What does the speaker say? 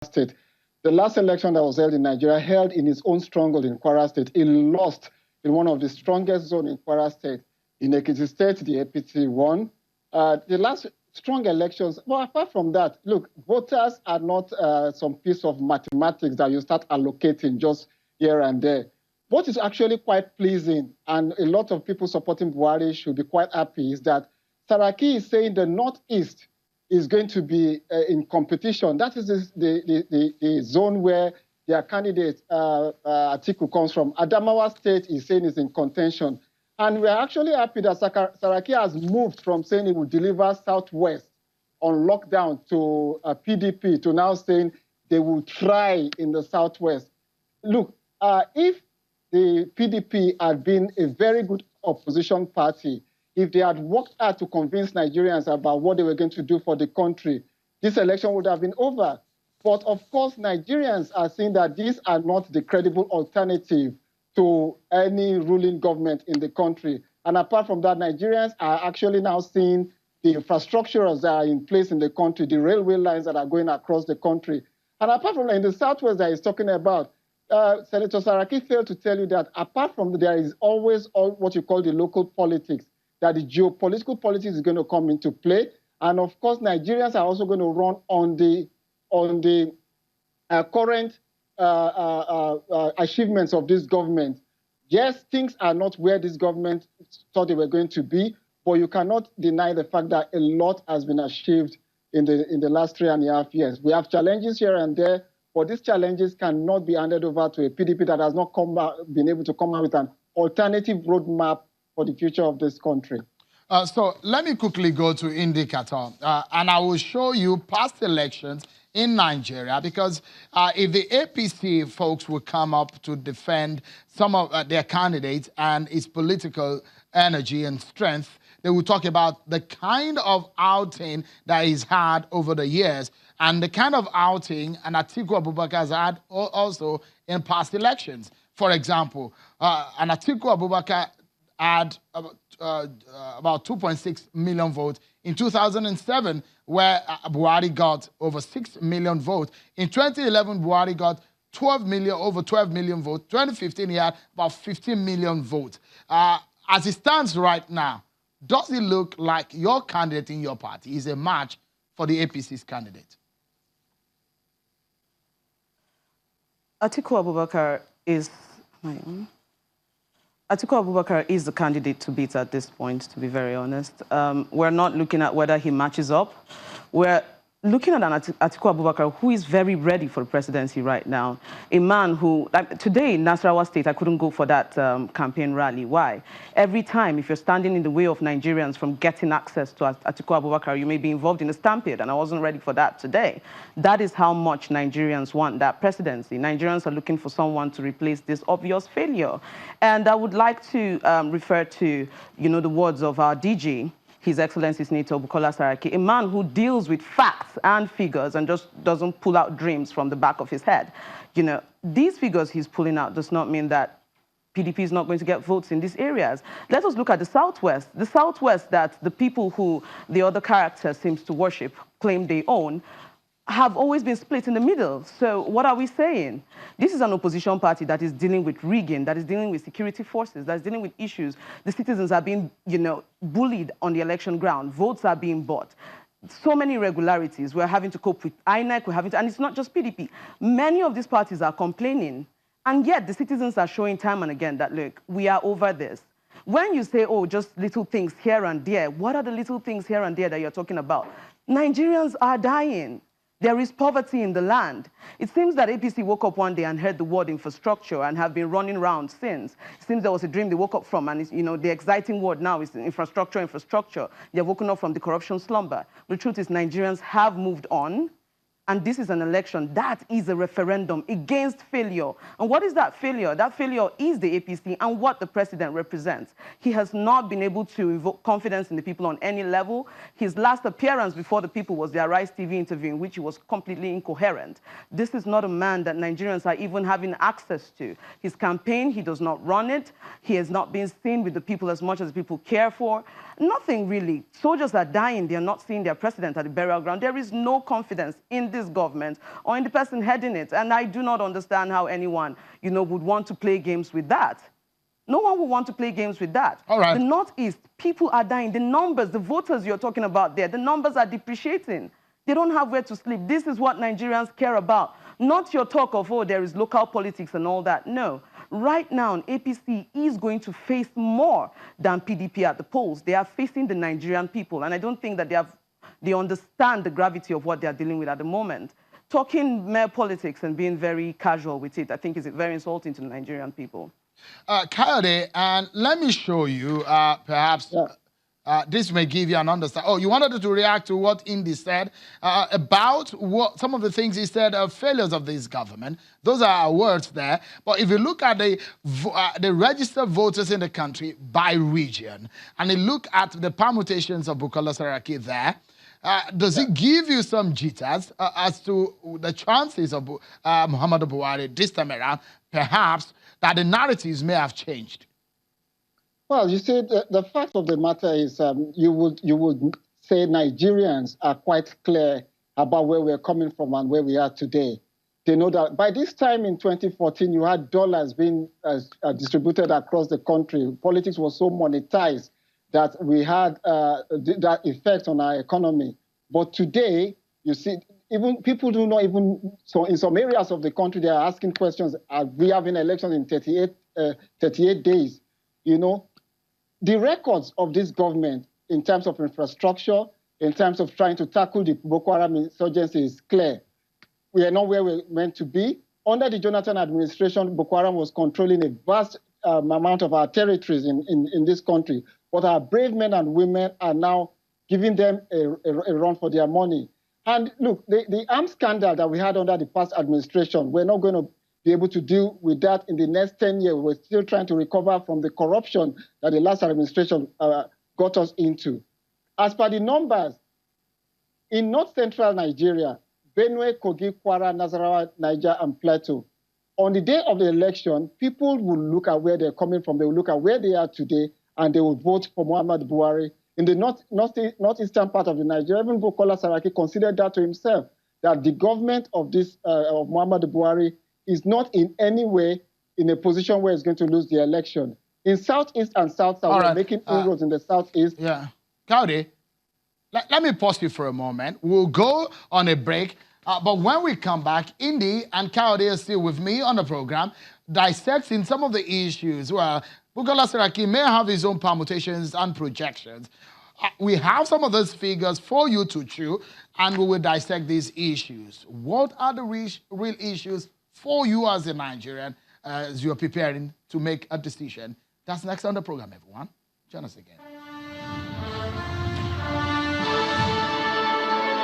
State. The last election that was held in Nigeria held in its own stronghold in Kwara State. It lost in one of the strongest zones in Kwara State. In Ekiti State, the APC won. The last strong elections, well, apart from that, look, voters are not some piece of mathematics that you start allocating just here and there. What is actually quite pleasing, and a lot of people supporting Buhari should be quite happy, is that Saraki is saying the Northeast is going to be in competition. That is the zone where their candidate, Atiku, comes from. Adamawa State is saying is in contention. And we're actually happy that Saraki has moved from saying he will deliver Southwest on lockdown to PDP to now saying they will try in the Southwest. Look, if the PDP had been a very good opposition party, if they had worked hard to convince Nigerians about what they were going to do for the country, this election would have been over. But of course, Nigerians are saying that these are not the credible alternative to any ruling government in the country. And apart from that, Nigerians are actually now seeing the infrastructures that are in place in the country, the railway lines that are going across the country. And apart from that, in the Southwest that he's talking about, Senator Saraki failed to tell you that apart from that, there is always what you call the local politics, that the geopolitical politics is going to come into play. And of course, Nigerians are also going to run on the current achievements of this government. Yes, things are not where this government thought they were going to be, but you cannot deny the fact that a lot has been achieved in the last 3.5 years. We have challenges here and there, but these challenges cannot be handed over to a PDP that has not been able to come out with an alternative roadmap for the future of this country. So let me quickly go to indicator, and I will show you past elections in Nigeria, because if the APC folks will come up to defend some of their candidates and its political energy and strength, they will talk about the kind of outing that he's had over the years and the kind of outing and Atiku Abubakar has had also in past elections. For example, an Atiku Abubakar had about 2.6 million votes in 2007, where Buhari got over 6 million votes. In 2011, Buhari got over 12 million votes. 2015, he had about 15 million votes. As it stands right now, does it look like your candidate in your party is a match for the APC's candidate? Atiku Abubakar is the candidate to beat at this point, to be very honest. We're not looking at whether he matches up. We're looking at an Atiku Abubakar who is very ready for the presidency right now. A man who, like today in Nasarawa State, I couldn't go for that campaign rally. Why? Every time, if you're standing in the way of Nigerians from getting access to Atiku Abubakar, you may be involved in a stampede, and I wasn't ready for that today. That is how much Nigerians want that presidency. Nigerians are looking for someone to replace this obvious failure. And I would like to refer to, the words of our DG, His Excellency Senator Bukola Saraki, a man who deals with facts and figures and just doesn't pull out dreams from the back of his head. These figures he's pulling out does not mean that PDP is not going to get votes in these areas. Let us look at the Southwest. The Southwest that the people who the other character seems to worship, claim they own, have always been split in the middle. So what are we saying? This is an opposition party that is dealing with rigging, that is dealing with security forces, that is dealing with issues. The citizens are being, bullied on the election ground. Votes are being bought. So many irregularities. We're having to cope with INEC, and it's not just PDP. Many of these parties are complaining, and yet the citizens are showing time and again that, look, we are over this. When you say, oh, just little things here and there, what are the little things here and there that you're talking about? Nigerians are dying. There is poverty in the land. It seems that APC woke up one day and heard the word infrastructure and have been running around since. It seems there was a dream they woke up from, and it's, the exciting word now is infrastructure, infrastructure. They've woken up from the corruption slumber. The truth is Nigerians have moved on, and this is an election. That is a referendum against failure. And what is that failure? That failure is the APC and what the president represents. He has not been able to invoke confidence in the people on any level. His last appearance before the people was the Arise TV interview, in which he was completely incoherent. This is not a man that Nigerians are even having access to. His campaign, he does not run it. He has not been seen with the people as much as people care for. Nothing really. Soldiers are dying. They are not seeing their president at the burial ground. There is no confidence in this this government or in the person heading it. And I do not understand how anyone, would want to play games with that. No one would want to play games with that. All right. The Northeast, people are dying. The numbers, the voters you're talking about there, the numbers are depreciating. They don't have where to sleep. This is what Nigerians care about. Not your talk of, oh, there is local politics and all that. No. Right now, APC is going to face more than PDP at the polls. They are facing the Nigerian people. And I don't think that they understand the gravity of what they are dealing with at the moment. Talking mere politics and being very casual with it, I think is very insulting to the Nigerian people. Kayode, and let me show you, perhaps this may give you an understanding. Oh, you wanted to react to what Indy said about some of the things he said are failures of this government. Those are our words there. But if you look at the registered voters in the country by region, and you look at the permutations of Bukola Saraki there, does it give you some jitters as to the chances of Muhammadu Buhari this time around, perhaps, that the narratives may have changed? Well, you see, the fact of the matter is you would say Nigerians are quite clear about where we're coming from and where we are today. They know that by this time in 2014, you had dollars being distributed across the country. Politics was so monetized that we had that effect on our economy. But today, you see, even people do not even, so in some areas of the country, they are asking questions, are we having elections in 38 days? The records of this government in terms of infrastructure, in terms of trying to tackle the Boko Haram insurgency is clear. We are not where we're meant to be. Under the Jonathan administration, Boko Haram was controlling a vast amount of our territories in this country. But our brave men and women are now giving them a run for their money. And look, the arms scandal that we had under the past administration, we're not going to be able to deal with that in the next 10 years. We're still trying to recover from the corruption that the last administration got us into. As per the numbers, in north-central Nigeria, Benue, Kogi, Kwara, Nasarawa, Niger, and Plateau, on the day of the election, people will look at where they're coming from. They will look at where they are today, and they will vote for Muhammadu Buhari. In the northeastern part of the Nigeria, even Bukola Saraki considered that to himself, that the government of of Muhammadu Buhari is not in any way in a position where it's going to lose the election. In Southeast and South-South, we're making inroads in the Southeast. Yeah. Kayode, let me pause you for a moment. We'll go on a break. But when we come back, Indy and Kayode are still with me on the program, dissecting some of the issues. Well, Bukola Saraki may have his own permutations and projections. We have some of those figures for you to chew, and we will dissect these issues. What are the real issues for you as a Nigerian as you're preparing to make a decision? That's next on the program, everyone. Join us again.